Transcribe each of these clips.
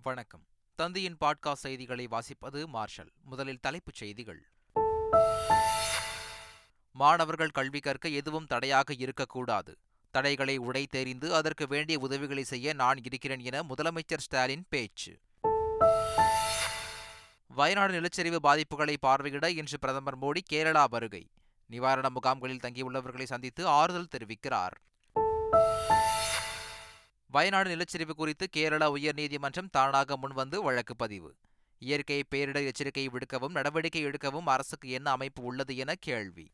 வணக்கம். தந்தியின் பாட்காஸ்ட் செய்திகளை வாசிப்பது மார்ஷல். முதலில் தலைப்புச் செய்திகள். மாணவர்கள் கல்வி கற்க எதுவும் தடையாக இருக்கக்கூடாது. தடைகளை உடைத்தெறிந்து அதற்கு வேண்டிய உதவிகளை செய்ய நான் இருக்கிறேன் என முதலமைச்சர் ஸ்டாலின் பேச்சு. வயநாடு நிலச்சரிவு பாதிப்புகளை பார்வையிட இன்று பிரதமர் மோடி கேரளா வருகை. நிவாரண முகாம்களில் தங்கியுள்ளவர்களை சந்தித்து ஆறுதல் தெரிவிக்கிறார். வயநாடு நிலச்சரிவு குறித்து கேரள உயர்நீதிமன்றம் தானாக முன்வந்து வழக்கு பதிவு. இயற்கை பேரிடர் எச்சரிக்கை விடுக்கவும் நடவடிக்கை எடுக்கவும் அரசுக்கு என்ன அமைப்பு உள்ளது என கேள்வி.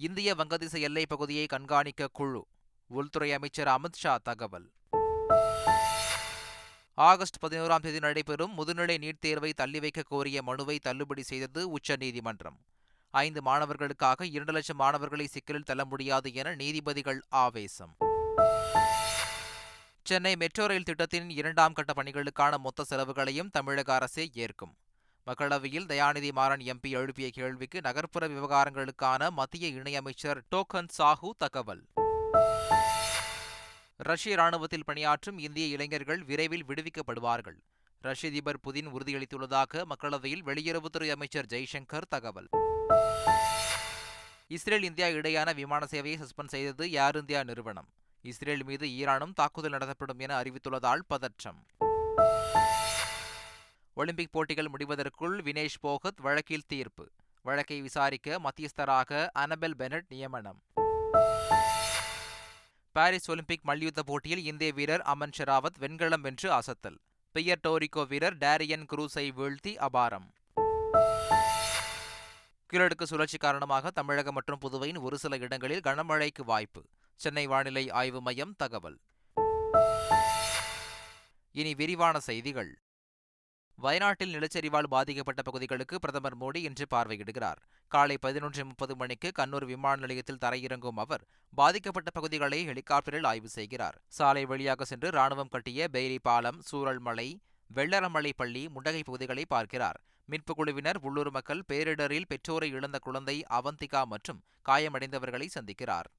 இந்திய வங்கதேச எல்லைப் பகுதியை கண்காணிக்க குழு. உள்துறை அமைச்சர் அமித்ஷா தகவல். ஆகஸ்ட் 11ஆம் தேதி நடைபெறும் முதுநிலை நீட் தேர்வை தள்ளி வைக்க கோரிய மனுவை தள்ளுபடி செய்தது உச்சநீதிமன்றம். 5 மாணவர்களுக்காக 2 லட்சம் மாணவர்களை சிக்கலில் தள்ள முடியாது என நீதிபதிகள் ஆவேசம். சென்னை மெட்ரோ ரயில் திட்டத்தின் 2ஆம் கட்ட பணிகளுக்கான மொத்த செலவுகளையும் தமிழக அரசே ஏற்கும். மக்களவையில் தயாநிதி மாறன் எம்பி எழுப்பிய கேள்விக்கு நகர்ப்புற விவகாரங்களுக்கான மத்திய இணையமைச்சர் டோக்கன் சாஹூ தகவல். ரஷ்ய ராணுவத்தில் பணியாற்றும் இந்திய இளைஞர்கள் விரைவில் விடுவிக்கப்படுவார்கள். ரஷ்ய அதிபர் புதின் உறுதியளித்துள்ளதாக மக்களவையில் வெளியுறவுத்துறை அமைச்சர் ஜெய்சங்கர் தகவல். இஸ்ரேல் இந்தியா இடையான விமான சேவையை சஸ்பெண்ட் செய்தது ஏர் இந்தியா நிறுவனம். இஸ்ரேல் மீது ஈரானும் தாக்குதல் நடத்தப்படும் என அறிவித்துள்ளதால் பதற்றம். ஒலிம்பிக் போட்டிகள் முடிவதற்குள் வினேஷ் போகத் வழக்கில் தீர்ப்பு. வழக்கை விசாரிக்க மத்தியஸ்தராக அனபெல் பெனட் நியமனம். பாரிஸ் ஒலிம்பிக் மல்யுத்த போட்டியில் இந்திய வீரர் அமன் ஷெராவத் வெண்கலம் வென்று அசத்தல். பியர்டோரிகோ வீரர் டேரியன் குரூஸை வீழ்த்தி அபாரம். கீழடுக்கு சுழற்சி காரணமாக தமிழகம் மற்றும் புதுவையின் ஒரு சில இடங்களில் கனமழைக்கு வாய்ப்பு. சென்னை வானிலை ஆய்வு மையம் தகவல். இனி விரிவான செய்திகள். வயநாட்டில் நிலச்சரிவால் பாதிக்கப்பட்ட பகுதிகளுக்கு பிரதமர் மோடி இன்று பார்வையிடுகிறார். காலை 11:30 மணிக்கு கண்ணூர் விமான நிலையத்தில் தரையிறங்கும் அவர் பாதிக்கப்பட்ட பகுதிகளை ஹெலிகாப்டரில் ஆய்வு செய்கிறார். சாலை வழியாக சென்று ராணுவம் கட்டிய பெய்லி பாலம், சூரல்மலை, வெள்ளரமலை பள்ளி, முண்டகை பகுதிகளை பார்க்கிறார். மீட்புக் குழுவினர், உள்ளூர் மக்கள், பேரிடரில் பெற்றோரை இழந்த குழந்தை அவந்திகா மற்றும் காயமடைந்தவர்களை சந்திக்கிறார்.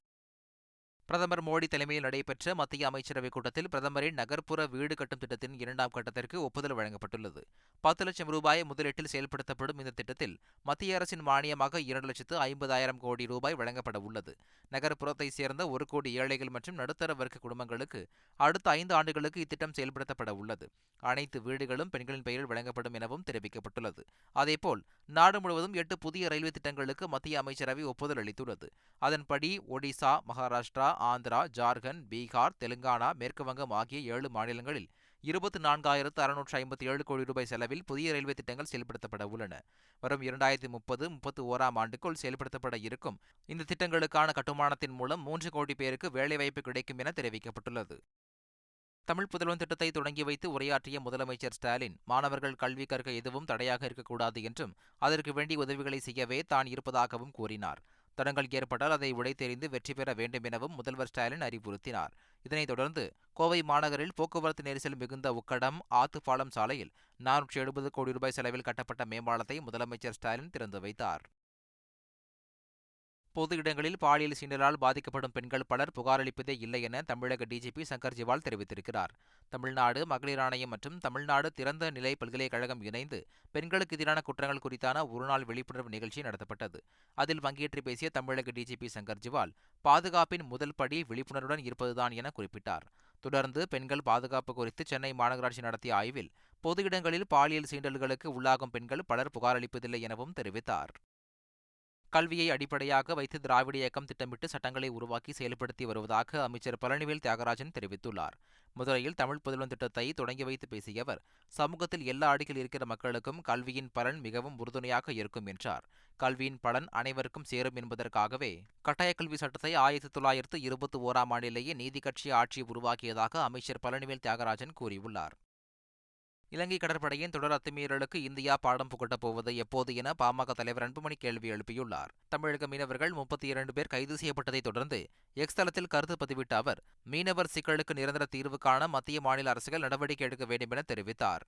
பிரதமர் மோடி தலைமையில் நடைபெற்ற மத்திய அமைச்சரவைக் கூட்டத்தில் பிரதமரின் நகர்ப்புற வீடு கட்டும் திட்டத்தின் 2ஆம் கட்டத்திற்கு ஒப்புதல் வழங்கப்பட்டுள்ளது. 10 லட்சம் ரூபாய் முதலீட்டில் செயல்படுத்தப்படும் இந்த திட்டத்தில் மத்திய அரசின் மானியமாக 2,50,000 கோடி ரூபாய் வழங்கப்பட உள்ளது. நகர்ப்புறத்தைச் சேர்ந்த 1 கோடி ஏழைகள் மற்றும் நடுத்தர வர்க்க குடும்பங்களுக்கு அடுத்த 5 ஆண்டுகளுக்கு இத்திட்டம் செயல்படுத்தப்பட உள்ளது. அனைத்து வீடுகளும் பெண்களின் பெயரில் வழங்கப்படும் எனவும் தெரிவிக்கப்பட்டுள்ளது. அதேபோல் நாடு முழுவதும் 8 புதிய ரயில்வே திட்டங்களுக்கு மத்திய அமைச்சரவை ஒப்புதல் அளித்துள்ளது. அதன்படி ஒடிசா, மகாராஷ்டிரா, ஆந்திரா, ஜார்க்கண்ட், பீகார், தெலுங்கானா, மேற்குவங்கம் ஆகிய 7 மாநிலங்களில் 24,657 கோடி ரூபாய் செலவில் புதிய ரயில்வே திட்டங்கள் செயல்படுத்தப்பட உள்ளன. வரும் 2030-31ஆம் ஆண்டுக்குள் செயல்படுத்தப்பட இருக்கும் இந்த திட்டங்களுக்கான கட்டுமானத்தின் மூலம் 3 கோடி பேருக்கு வேலைவாய்ப்பு கிடைக்கும் என தெரிவிக்கப்பட்டுள்ளது. தமிழ் புதல்வன் திட்டத்தை தொடங்கி வைத்து உரையாற்றிய முதலமைச்சர் ஸ்டாலின், மாணவர்கள் கல்வி கற்க எதுவும் தடையாக இருக்கக்கூடாது என்றும் அதற்கு வேண்டிய உதவிகளை செய்யவே தான் இருப்பதாகவும் கூறினார். தடங்கள் ஏற்பட்டால் அதை உடைத்தெறிந்து வெற்றி பெற வேண்டும் எனவும் முதல்வர் ஸ்டாலின் அறிவுறுத்தினார். இதனைத் தொடர்ந்து கோவை மாநகரில் போக்குவரத்து நெரிசல் மிகுந்த உக்கடம் ஆத்துப்பாலம் சாலையில் 470 கோடி ரூபாய் செலவில் கட்டப்பட்ட மேம்பாலத்தை முதலமைச்சர் ஸ்டாலின் திறந்து வைத்தார். பொது இடங்களில் பாலியல் சீண்டலால் பாதிக்கப்படும் பெண்கள் பலர் புகாரளிப்பதே இல்லை என தமிழக டிஜிபி சங்கர் ஜிவால் தெரிவித்திருக்கிறார். தமிழ்நாடு மகளிர் ஆணையம் மற்றும் தமிழ்நாடு திறந்த நிலை பல்கலைக்கழகம் இணைந்து பெண்களுக்கு எதிரான குற்றங்கள் குறித்தான ஒருநாள் விழிப்புணர்வு நிகழ்ச்சி நடத்தப்பட்டது. அதில் பங்கேற்று பேசிய தமிழக டிஜிபி சங்கர் ஜிவால், பாதுகாப்பின் முதல் படி விழிப்புணர்வுடன் இருப்பதுதான் என குறிப்பிட்டார். தொடர்ந்து பெண்கள் பாதுகாப்பு குறித்து சென்னை மாநகராட்சி நடத்திய ஆய்வில் பொது இடங்களில் பாலியல் சீண்டல்களுக்கு உள்ளாகும் பெண்கள் பலர் புகாரளிப்பதில்லை எனவும் தெரிவித்தார். கல்வியை அடிப்படையாக வைத்து திராவிட இயக்கம் திட்டமிட்டு சட்டங்களை உருவாக்கி செயல்படுத்தி வருவதாக அமைச்சர் பழனிவேல் தியாகராஜன் தெரிவித்துள்ளார். மதுரையில் தமிழ் புதல்வன் திட்டத்தை தொடங்கி வைத்து பேசிய அவர், சமூகத்தில் எல்லா அடுக்கில் இருக்கிற மக்களுக்கும் கல்வியின் பலன் மிகவும் உறுதுணையாக இருக்கும் என்றார். கல்வியின் பலன் அனைவருக்கும் சேரும் என்பதற்காகவே கட்டாயக் கல்வி சட்டத்தை 1921ஆம் ஆண்டிலேயே நீதி கட்சி ஆட்சி உருவாக்கியதாக அமைச்சர் பழனிவேல் தியாகராஜன் கூறியுள்ளார். இலங்கை கடற்படையின் தொடர் அத்துமீறலுக்கு இந்தியா பாடம் புகட்டப் போவது எப்போது என பாமக தலைவர் அன்புமணி கேள்வி எழுப்பியுள்ளார். தமிழக மீனவர்கள் 32 பேர் கைது செய்யப்பட்டதை தொடர்ந்து எக்ஸ் தளத்தில் கருத்து பதிவிட்ட அவர், மீனவர் சிக்கலுக்கு நிரந்தர தீர்வு காண மத்திய மாநில அரசுகள் நடவடிக்கை எடுக்க வேண்டும் என தெரிவித்தார்.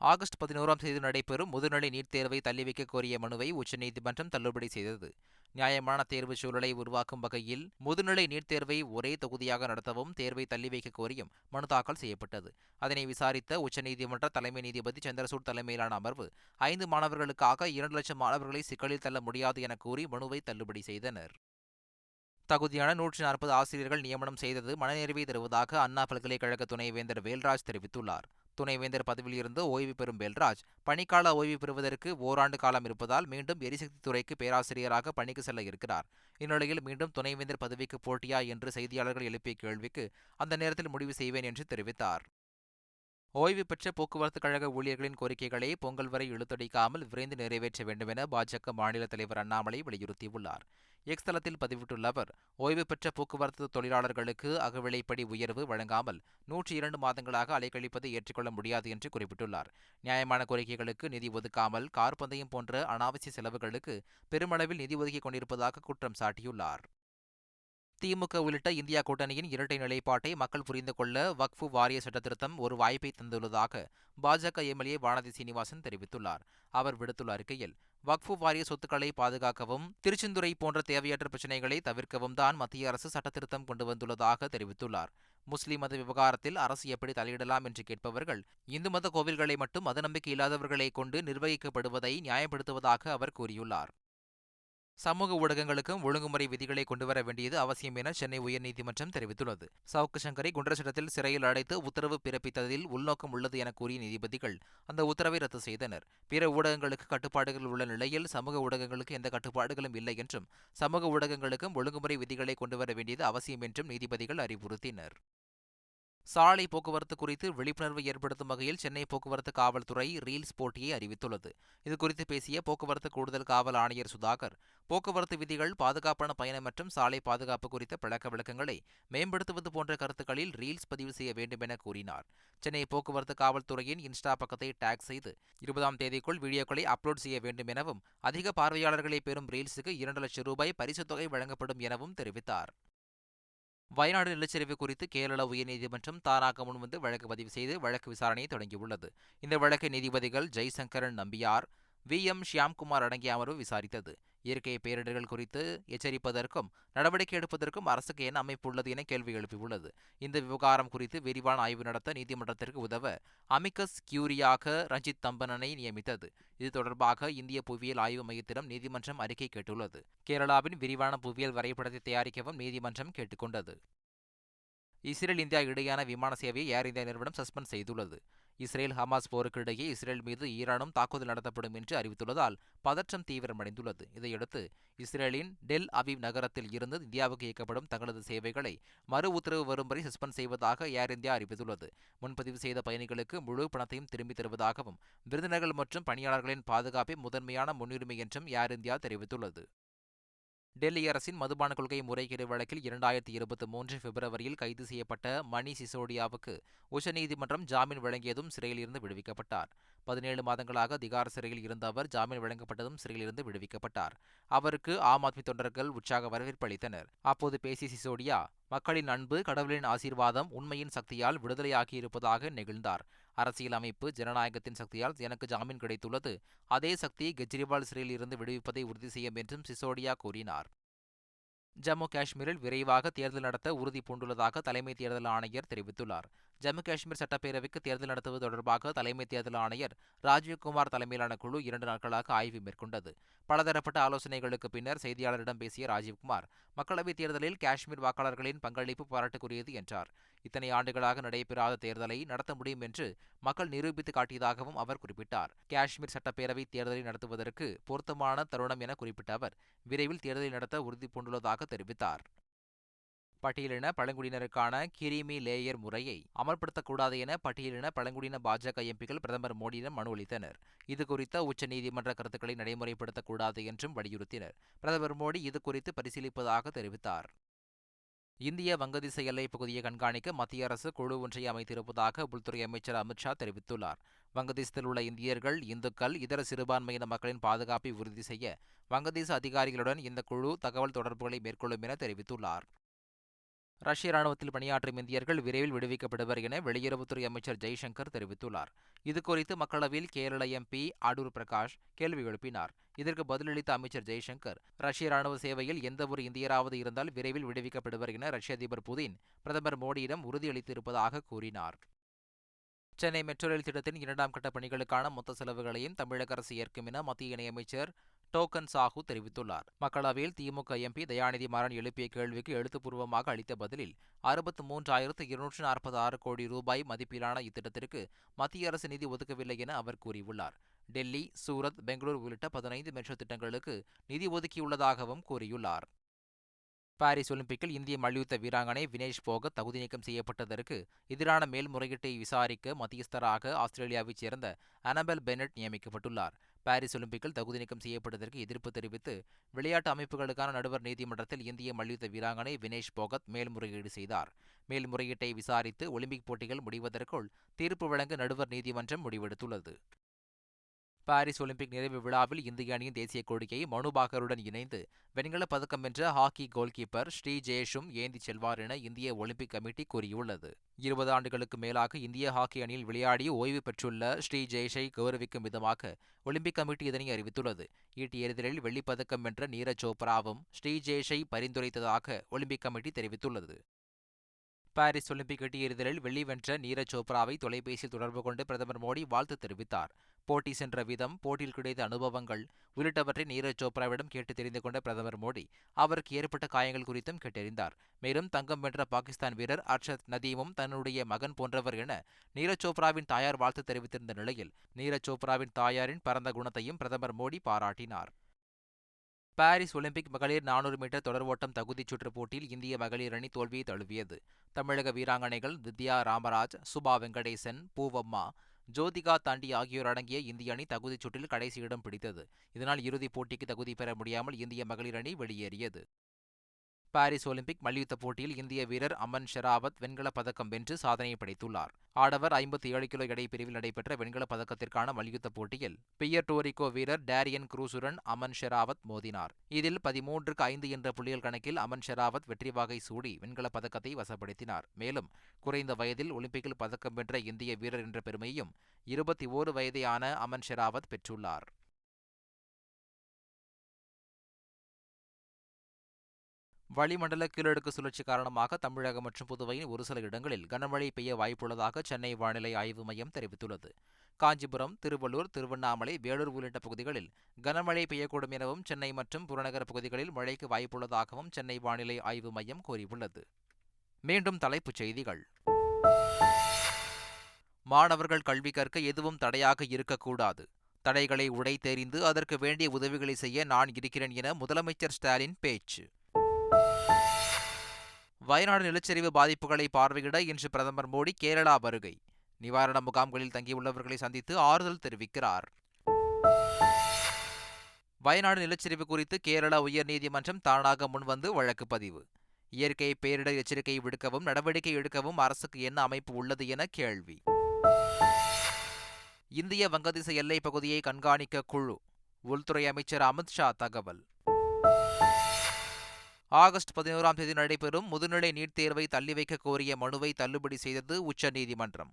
ஆகஸ்ட் 11ஆம் தேதி நடைபெறும் முதுநிலை நீட் தேர்வை தள்ளி வைக்க கோரிய மனுவை உச்சநீதிமன்றம் தள்ளுபடி செய்தது. நியாயமான தேர்வு சூழலை உருவாக்கும் வகையில் முதுநிலை நீட் தேர்வை ஒரே தொகுதியாக நடத்தவும் தேர்வை தள்ளி வைக்க கோரியும் மனு தாக்கல் செய்யப்பட்டது. அதனை விசாரித்த உச்சநீதிமன்ற தலைமை நீதிபதி சந்திரசூட் தலைமையிலான அமர்வு 5 மாணவர்களுக்காக 2 லட்சம் மாணவர்களை சிக்கலில் தள்ள முடியாது என கூறி மனுவை தள்ளுபடி செய்தனர். தகுதியான 140 ஆசிரியர்கள் நியமனம் செய்தது மனநிறைவை தருவதாக அண்ணா பல்கலைக்கழக துணைவேந்தர் வேல்ராஜ் தெரிவித்துள்ளார். துணைவேந்தர் பதவியில் இருந்து ஓய்வு பெறும் வேல்ராஜ் பணிக்கால ஓய்வு பெறுவதற்கு ஓராண்டு காலம் இருப்பதால் மீண்டும் எரிசக்தி துறைக்கு பேராசிரியராக பணிக்கு செல்ல இருக்கிறார். இந்நிலையில் மீண்டும் துணைவேந்தர் பதவிக்கு போட்டியா என்று செய்தியாளர்கள் எழுப்பிய கேள்விக்கு அந்த நேரத்தில் முடிவு செய்வேன் என்று தெரிவித்தார். ஓய்வு பெற்ற போக்குவரத்து கழக ஊழியர்களின் கோரிக்கைகளை பொங்கல் வரை இழுத்தடிக்காமல் விரைந்து நிறைவேற்ற வேண்டுமென பாஜக மாநில தலைவர் அண்ணாமலை வலியுறுத்தியுள்ளார். எக்ஸ் தளத்தில் பதிவிட்டுள்ள அவர், ஓய்வு பெற்ற போக்குவரத்து தொழிலாளர்களுக்கு அகவிலைப்படி உயர்வு வழங்காமல் 102 மாதங்களாக அலைக்கழிப்பதை ஏற்றுக்கொள்ள முடியாது என்று குறிப்பிட்டுள்ளார். நியாயமான கோரிக்கைகளுக்கு நிதி ஒதுக்காமல் கார் பந்தயம் போன்ற அனாவசிய செலவுகளுக்கு பெருமளவில் நிதி ஒதுக்கிக் கொண்டிருப்பதாக குற்றம் சாட்டியுள்ளார். திமுக உள்ளிட்ட இந்தியா கூட்டணியின் இரட்டை நிலைப்பாட்டை மக்கள் புரிந்து கொள்ள வக்ஃபு வாரிய சட்டத்திருத்தம் ஒரு வாய்ப்பை தந்துள்ளதாக பாஜக எம்எல்ஏ வானதி சீனிவாசன் தெரிவித்துள்ளார். அவர் விடுத்துள்ள அறிக்கையில், வக்ஃபு வாரிய சொத்துக்களை பாதுகாக்கவும் திருச்செந்துறை போன்ற தேவையற்ற பிரச்சினைகளை தவிர்க்கவும் தான் மத்திய அரசு சட்டத்திருத்தம் கொண்டு வந்துள்ளதாக தெரிவித்துள்ளார். முஸ்லிம் மத விவகாரத்தில் அரசு எப்படி தலையிடலாம் என்று கேட்பவர்கள் இந்து மத கோவில்களை மட்டும் மத நம்பிக்கை இல்லாதவர்களை கொண்டு நிர்வகிக்கப்படுவதை நியாயப்படுத்துவதாக அவர் கூறியுள்ளார். சமூக ஊடகங்களுக்கும் ஒழுங்குமுறை விதிகளை கொண்டுவர வேண்டியது அவசியம் என சென்னை உயர்நீதிமன்றம் தெரிவித்துள்ளது. சவுக்கு சங்கரை குண்டர் சட்டத்தில் சிறையில் அடைத்து உத்தரவு பிறப்பித்ததில் உள்நோக்கம் உள்ளது என கூறிய நீதிபதிகள் அந்த உத்தரவை ரத்து செய்தனர். பிற ஊடகங்களுக்கு கட்டுப்பாடுகள் உள்ள நிலையில் சமூக ஊடகங்களுக்கு எந்த கட்டுப்பாடுகளும் இல்லை என்றும் சமூக ஊடகங்களுக்கும் ஒழுங்குமுறை விதிகளை கொண்டுவர வேண்டியது அவசியம் என்றும் நீதிபதிகள் அறிவுறுத்தினர். சாலை போக்குவரத்து குறித்து விழிப்புணர்வு ஏற்படுத்தும் வகையில் சென்னை போக்குவரத்து காவல்துறை ரீல்ஸ் போட்டியை அறிவித்துள்ளது. இதுகுறித்து பேசிய போக்குவரத்து கூடுதல் காவல் ஆணையர் சுதாகர், போக்குவரத்து விதிகள், பாதுகாப்பான பயணம் மற்றும் சாலை பாதுகாப்பு குறித்த பழக்க வழக்கங்களை மேம்படுத்துவது போன்ற கருத்துக்களில் ரீல்ஸ் பதிவு செய்ய வேண்டும் என கூறினார். சென்னை போக்குவரத்து காவல்துறையின் இன்ஸ்டா பக்கத்தை டேக் செய்து 20ஆம் தேதிக்குள் வீடியோக்களை அப்லோட் செய்ய வேண்டும் எனவும் அதிக பார்வையாளர்களை பெறும் ரீல்ஸுக்கு 2 லட்சம் ரூபாய் பரிசுத் தொகை வழங்கப்படும் எனவும் தெரிவித்தார். வயநாடு நிலச்சரிவு குறித்து கேரள உயர்நீதிமன்றம் தானாக முன்வந்து வழக்கு பதிவு செய்து வழக்கு விசாரணையை தொடங்கியுள்ளது. இந்த வழக்கை நீதிபதிகள் ஜெய்சங்கரன் நம்பியார், வி.எம். ஷியாம்குமார் அடங்கிய அமர்வு விசாரித்தது. இயற்கை பேரிடர்கள் குறித்து எச்சரிப்பதற்கும் நடவடிக்கை எடுப்பதற்கும் அரசுக்கு என்ன அமைப்பு உள்ளது என கேள்வி எழுப்பியுள்ளது. இந்த விவகாரம் குறித்து விரிவான ஆய்வு நடத்த நீதிமன்றத்திற்கு உதவ அமிக்கஸ் கியூரியாக ரஞ்சித் தம்பனனை நியமித்தது. இது தொடர்பாக இந்திய புவியியல் ஆய்வு மையத்திடம் நீதிமன்றம் அறிக்கை கேட்டுள்ளது. கேரளாவின் விரிவான புவியியல் வரைபடத்தை தயாரிக்கவும் நீதிமன்றம் கேட்டுக்கொண்டது. இஸ்ரேல் இந்தியா இடையேயான விமான சேவையை ஏர் இந்தியா நிறுவனம் சஸ்பெண்ட் செய்துள்ளது. இஸ்ரேல் ஹமாஸ் போருக்கு இடையே இஸ்ரேல் மீது ஈரானும் தாக்குதல் நடத்தப்படும் என்று அறிவித்துள்ளதால் பதற்றம் தீவிரமடைந்துள்ளது. இதையடுத்து இஸ்ரேலின் டெல் அவிவ் நகரத்தில் இருந்து இந்தியாவுக்கு இயக்கப்படும் தங்களது சேவைகளை மறு உத்தரவு வரும் வரை சஸ்பெண்ட் செய்வதாக ஏர் இந்தியா அறிவித்துள்ளது. முன்பதிவு செய்த பயணிகளுக்கு முழு பணத்தையும் திரும்பித் தருவதாகவும் விருந்தினர்கள் மற்றும் பணியாளர்களின் பாதுகாப்பே முதன்மையான முன்னுரிமை என்றும் ஏர் இந்தியா தெரிவித்துள்ளது. டெல்லி அரசின் மதுபான கொள்கை முறைகேடு வழக்கில் 2023 பிப்ரவரியில் கைது செய்யப்பட்ட மணீஷ் சிசோடியாவுக்கு உச்சநீதிமன்றம் ஜாமீன் வழங்கியதும் சிறையில் இருந்து விடுவிக்கப்பட்டார். 17 மாதங்களாக திகார் சிறையில் இருந்த அவர் ஜாமீன் வழங்கப்பட்டதும் சிறையில் இருந்து விடுவிக்கப்பட்டார். அவருக்கு ஆம் ஆத்மி தொண்டர்கள் உற்சாக வரவேற்பு அளித்தனர். அப்போது பேசிய சிசோடியா, மக்களின் அன்பு, கடவுளின் ஆசீர்வாதம், உண்மையின் சக்தியால் விடுதலையாகியிருப்பதாக நெகிழ்ந்தார். அரசியல் அமைப்பு, ஜனநாயகத்தின் சக்தியால் எனக்கு ஜாமீன் கிடைத்துள்ளது. அதே சக்தி கெஜ்ரிவால் சிறையில் இருந்து விடுவிப்பதை உறுதி செய்யும் என்றும் சிசோடியா கூறினார். ஜம்மு காஷ்மீரில் விரைவாக தேர்தல் நடத்த உறுதி பூண்டுள்ளதாக தலைமை தேர்தல் ஆணையர் தெரிவித்துள்ளார். ஜம்மு காஷ்மீர் சட்டப்பேரவைக்கு தேர்தல் நடத்துவது தொடர்பாக தலைமை தேர்தல் ஆணையர் ராஜீவ்குமார் தலைமையிலான குழு 2 நாட்களாக ஆய்வு மேற்கொண்டது. பலதரப்பட்ட ஆலோசனைகளுக்கு பின்னர் செய்தியாளரிடம் பேசிய ராஜீவ்குமார், மக்களவைத் தேர்தலில் காஷ்மீர் வாக்காளர்களின் பங்களிப்பு பாராட்டுக்குரியது என்றார். இத்தனை ஆண்டுகளாக நடைபெறாத தேர்தலை நடத்த முடியும் என்று மக்கள் நிரூபித்து காட்டியதாகவும் அவர் குறிப்பிட்டார். காஷ்மீர் சட்டப்பேரவை தேர்தலை நடத்துவதற்கு பொருத்தமான தருணம் என குறிப்பிட்ட அவர், விரைவில் தேர்தலை நடத்த உறுதி பூண்டுள்ளதாக தெரிவித்தார். பட்டியலின பழங்குடியினருக்கான கிரீமி லேயர் முறையை அமல்படுத்தக்கூடாது என பட்டியலின பழங்குடியின பாஜக எம்பிக்கள் பிரதமர் மோடியிடம் மனு அளித்தனர். இதுகுறித்த உச்சநீதிமன்ற கருத்துக்களை நடைமுறைப்படுத்தக்கூடாது என்றும் வலியுறுத்தினர். பிரதமர் மோடி இதுகுறித்து பரிசீலிப்பதாக தெரிவித்தார். இந்திய வங்கதேச எல்லைப் பகுதியை கண்காணிக்க மத்திய அரசு குழு ஒன்றை அமைத்திருப்பதாக உள்துறை அமைச்சர் அமித்ஷா தெரிவித்துள்ளார். வங்கதேசத்தில் உள்ள இந்தியர்கள், இந்துக்கள், இதர சிறுபான்மையின மக்களின் பாதுகாப்பை உறுதி செய்ய வங்கதேச அதிகாரிகளுடன் இந்த குழு தகவல் தொடர்புகளை மேற்கொள்ளும் என தெரிவித்துள்ளார். ரஷ்ய ராணுவத்தில் பணியாற்றும் இந்தியர்கள் விரைவில் விடுவிக்கப்படுவர் என வெளியுறவுத்துறை அமைச்சர் ஜெய்சங்கர் தெரிவித்துள்ளார். இதுகுறித்து மக்களவையில் கேரள எம்பி அடூர் பிரகாஷ் கேள்வி எழுப்பினார். இதற்கு பதிலளித்த அமைச்சர் ஜெய்சங்கர், ரஷ்ய ராணுவ சேவையில் எந்தவொரு இந்தியராவது இருந்தால் விரைவில் விடுவிக்கப்படுவர் என ரஷ்ய அதிபர் புதின் பிரதமர் மோடியிடம் உறுதியளித்திருப்பதாக கூறினார். சென்னை மெட்ரோ ரயில் திட்டத்தின் 2ஆம் கட்ட பணிகளுக்கான மொத்த செலவுகளையும் தமிழக அரசு ஏற்கும் என மத்திய இணையமைச்சர் டோக்கன் சாஹூ தெரிவித்துள்ளார். மக்களவையில் திமுக எம்பி தயாநிதி மாறன் எழுப்பிய கேள்விக்கு எழுத்துப்பூர்வமாக அளித்த பதிலில் 63,246 கோடி ரூபாய் மதிப்பிலான இத்திட்டத்திற்கு மத்திய அரசு நிதி ஒதுக்கவில்லை என அவர் கூறியுள்ளார். டெல்லி, சூரத், பெங்களூரு உள்ளிட்ட 15 மெட்ரோ திட்டங்களுக்கு நிதி ஒதுக்கியுள்ளதாகவும் கூறியுள்ளார். பாரிஸ் ஒலிம்பிக்கில் இந்திய மல்யுத்த வீராங்கனை வினேஷ் போகத் தகுதி நீக்கம் செய்யப்பட்டதற்கு எதிரான மேல்முறையீட்டை விசாரிக்க மத்தியஸ்தராக ஆஸ்திரேலியாவைச் சேர்ந்த அனபெல் பெனட் நியமிக்கப்பட்டுள்ளார். பாரிஸ் ஒலிம்பிக்கில் தகுதி நீக்கம் செய்யப்பட்டதற்கு எதிர்ப்பு தெரிவித்து விளையாட்டு அமைப்புகளுக்கான நடுவர் நீதிமன்றத்தில் இந்திய மல்யுத்த வீராங்கனை வினேஷ் போகத் மேல்முறையீடு செய்தார். மேல்முறையீட்டை விசாரித்து ஒலிம்பிக் போட்டிகள் முடிவதற்குள் தீர்ப்பு வழங்க நடுவர் நீதிமன்றம் முடிவெடுத்துள்ளது. பாரிஸ் ஒலிம்பிக் நிறைவு விழாவில் இந்திய அணியின் தேசிய கொடியை மனு பாக்கருடன் இணைந்து வெண்கலப் பதக்கம் வென்ற ஹாக்கி கோல் கீப்பர் ஸ்ரீ ஜெயேஷும் ஏந்திச் செல்வார் என இந்திய ஒலிம்பிக் கமிட்டி கூறியுள்ளது. 20 ஆண்டுகளுக்கு மேலாக இந்திய ஹாக்கி அணியில் விளையாடி ஓய்வு பெற்றுள்ள ஸ்ரீ ஜெயேஷை கௌரவிக்கும் விதமாக ஒலிம்பிக் கமிட்டி இதனை அறிவித்துள்ளது. ஈட்டி எறிதலில் வெள்ளிப் பதக்கம் வென்ற நீரஜ் சோப்ராவும் ஸ்ரீ ஜெயேஷை பரிந்துரைத்ததாக ஒலிம்பிக் கமிட்டி தெரிவித்துள்ளது. பாரிஸ் ஒலிம்பிக் ஈட்டி எறிதலில் வெள்ளி வென்ற நீரஜ் சோப்ராவை தொலைபேசியில் தொடர்பு கொண்டு பிரதமர் மோடி வாழ்த்து தெரிவித்தார். போட்டி சென்ற விதம், போட்டியில் கிடைத்த அனுபவங்கள் உள்ளிட்டவற்றை நீரஜ் சோப்ராவிடம் கேட்டு தெரிந்து கொண்ட பிரதமர் மோடி அவருக்கு ஏற்பட்ட காயங்கள் குறித்தும் கேட்டறிந்தார். மேலும் தங்கம் வென்ற பாகிஸ்தான் வீரர் அர்ஷத் நதீமும் தன்னுடைய மகன் போன்றவர் என நீரஜ் சோப்ராவின் தாயார் வாழ்த்து தெரிவித்திருந்த நிலையில் நீரஜ் சோப்ராவின் தாயாரின் பரந்த குணத்தையும் பிரதமர் மோடி பாராட்டினார். பாரிஸ் ஒலிம்பிக் மகளிர் 400 மீட்டர் தொடர் ஓட்டம் தகுதிச் சுற்றுப் போட்டியில் இந்திய மகளிர் அணி தோல்வியை தழுவியது. தமிழக வீராங்கனைகள் வித்யா ராமராஜ், சுபா வெங்கடேசன், பூவம்மா, ஜோதிகா தாண்டி ஆகியோர் அடங்கிய இந்திய அணி தகுதிச் சுற்றில் கடைசி இடம் பிடித்தது. இதனால் இறுதிப் போட்டிக்கு தகுதி பெற முடியாமல் இந்திய மகளிர் அணி வெளியேறியது. பாரிஸ் ஒலிம்பிக் மல்யுத்த போட்டியில் இந்திய வீரர் அமன் ஷெராவத் வெண்கலப் பதக்கம் வென்று சாதனை படைத்துள்ளார். ஆடவர் 57 கிலோ எடை பிரிவில் நடைபெற்ற வெண்கலப் பதக்கத்திற்கான மல்யுத்த போட்டியில் பியர்டோரிகோ வீரர் டேரியன் குரூசுடன் அமன் ஷெராவத் மோதினார். இதில் 13-5 என்ற புள்ளிகள் கணக்கில் அமன் ஷெராவத் வெற்றி வாகை சூடி வெண்கலப் பதக்கத்தை வசப்படுத்தினார். மேலும் குறைந்த வயதில் ஒலிம்பிக்கில் பதக்கம் வென்ற இந்திய வீரர் என்ற பெருமையும் 21 வயதேயான அமன் ஷெராவத் பெற்றுள்ளார். வளிமண்டல கீழடுக்கு சுழற்சி காரணமாக தமிழகம் மற்றும் புதுவையின் ஒரு சில இடங்களில் கனமழை பெய்ய வாய்ப்புள்ளதாக சென்னை வானிலை ஆய்வு மையம் தெரிவித்துள்ளது. காஞ்சிபுரம், திருவள்ளூர், திருவண்ணாமலை, வேலூர் உள்ளிட்ட பகுதிகளில் கனமழை பெய்யக்கூடும் எனவும் சென்னை மற்றும் புறநகர் பகுதிகளில் மழைக்கு வாய்ப்புள்ளதாகவும் சென்னை வானிலை ஆய்வு மையம் கூறியுள்ளது. மீண்டும் தலைப்புச் செய்திகள். மாணவர்கள் கல்வி கற்க எதுவும் தடையாக இருக்கக்கூடாது. தடைகளை உடைத்தெறிந்து அதற்கு வேண்டிய உதவிகளை செய்ய நான் இருக்கிறேன் என முதலமைச்சர் ஸ்டாலின் பேச்சு. வயநாடு நிலச்சரிவு பாதிப்புகளை பார்வையிட இன்று பிரதமர் மோடி கேரளா வருகை. நிவாரண முகாம்களில் தங்கியுள்ளவர்களை சந்தித்து ஆறுதல் தெரிவிக்கிறார். வயநாடு நிலச்சரிவு குறித்து கேரளா உயர்நீதிமன்றம் தானாக முன்வந்து வழக்கு பதிவு. இயற்கை பேரிடர் எச்சரிக்கை விடுக்கவும் நடவடிக்கை எடுக்கவும் அரசுக்கு என்ன அமைப்பு உள்ளது என கேள்வி. இந்திய வங்கதேச எல்லைப் பகுதியை கண்காணிக்க குழு. உள்துறை அமைச்சர் அமித்ஷா தகவல். ஆகஸ்ட் 11ஆம் தேதி நடைபெறும் முதுநிலை நீட் தேர்வை தள்ளி வைக்க கோரிய மனுவை தள்ளுபடி செய்தது உச்சநீதிமன்றம்.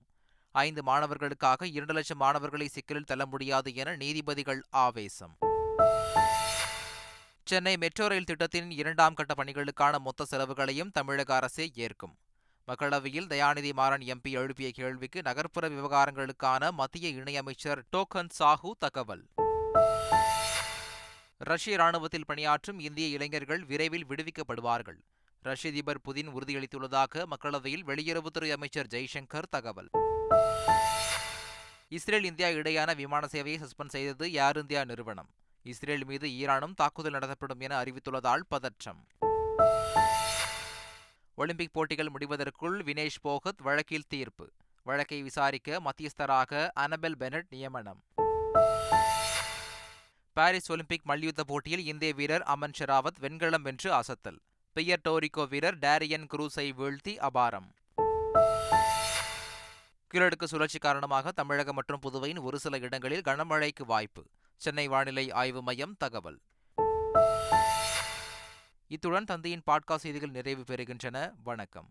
5 மாணவர்களுக்காக 2 லட்சம் மாணவர்களை சிக்கலில் தள்ள முடியாது என நீதிபதிகள் ஆவேசம். சென்னை மெட்ரோ ரயில் திட்டத்தின் 2ஆம் கட்ட பணிகளுக்கான மொத்த செலவுகளையும் தமிழக அரசே ஏற்கும். மக்களவையில் தயாநிதி மாறன் எம்பி எழுப்பிய கேள்விக்கு நகர்ப்புற விவகாரங்களுக்கான மத்திய இணையமைச்சர் டோக்கன் சாஹூ தகவல். ரஷ்ய ராணுவத்தில் பணியாற்றும் இந்திய இளைஞர்கள் விரைவில் விடுவிக்கப்படுவார்கள். ரஷ்ய அதிபர் புதின் உறுதியளித்துள்ளதாக மக்களவையில் வெளியுறவுத்துறை அமைச்சர் ஜெய்சங்கர் தகவல். இஸ்ரேல் இந்தியா இடையான விமான சேவையை சஸ்பெண்ட் செய்தது ஏர் இந்தியா நிறுவனம். இஸ்ரேல் மீது ஈரானும் தாக்குதல் நடத்தப்படும் என அறிவித்துள்ளதால் பதற்றம். ஒலிம்பிக் போட்டிகள் முடிவதற்குள் வினேஷ் போகத் வழக்கில் தீர்ப்பு. வழக்கை விசாரிக்க மத்தியஸ்தராக அனபெல் பெனட் நியமனம். பாரிஸ் ஒலிம்பிக் மல்யுத்த போட்டியில் இந்திய வீரர் அமன் ஷெராவத் வெண்கலம் வென்று அசத்தல். பியர்டோரிகோ வீரர் டேரியன் குரூஸை வீழ்த்தி அபாரம். கீழடுக்கு சுழற்சி காரணமாக தமிழகம் மற்றும் புதுவையின் ஒரு சில இடங்களில் கனமழைக்கு வாய்ப்பு. சென்னை வானிலை ஆய்வு மையம் தகவல். இத்துடன் தந்தையின் பாட்காஸ்ட் செய்திகள் நிறைவு பெறுகின்றன. வணக்கம்.